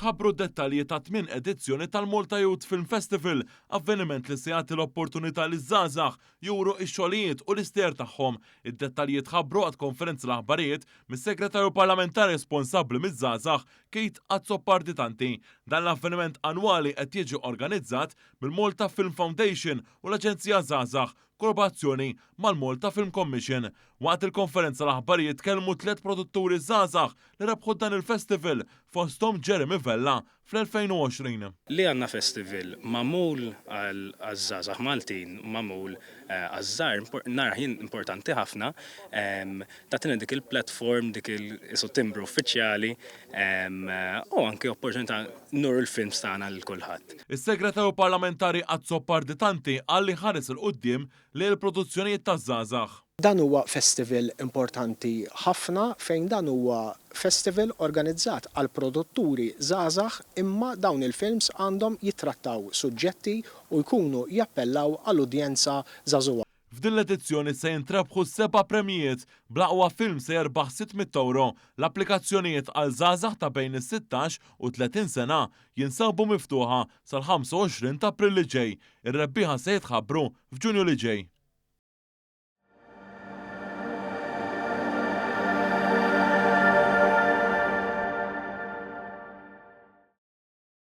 tħabbru d-dettalji ta' 8 edizzjoni tal-Malta Youth Film Festival, avveniment li se jagħti l-opportunità li żgħażagħ juru x-xogħlijiet u l-ister tagħhom. Id-dettalji tħabbru għad konferenza l-aħbarijiet mis-Segretarju Parlamentari responsabbli miż-żgħażagħ Kate Azzoparditanti. Dan l-avveniment annwali qed jiġi organizzat mill-Malta Film Foundation u l-Aġenzija Żgħażagħ kollaborazzjoni mal-Malta Film Commission. Waqt il-konferenza l-aħbarijiet kellmu 3 produtturi żgħażagħ li rebħu dan il-festival fosthom Jeremy Vella fl-2020. Li għandna festival magħmul għaż-żgħażagħ Maltin, magħmul għaż-żgħar narħin importanti ħafna, tagħtina dik il-platform, dik il-timbru uffiċjali u anke opportunità nuru l-films tagħna lil kulħadd. Is-Segretarju Parlamentari Azzoparditanti qal li ħares il-qudiem li l-produzzjonijiet taż-żgħażagħ. Dan huwa festival importanti ħafna fejn dan huwa festival organizzat għal produtturi żgħażagħ imma dawn il-films għandhom jittrattaw suġġetti u jkunu jappellaw għall-udjenza żagħżugħa. F'din l-edizzjoni se jintrebħu 7 premjiet bl-aqwa film se jerbaħ 600 euro. L-applikazzjonijiet għal żgħażagħ ta' bejn is-16 u 30 sena jinsabu miftuħa sal-25 ta' April li ġej. Ir-rebbieħa se jitħabbru f'Ġunju li ġej.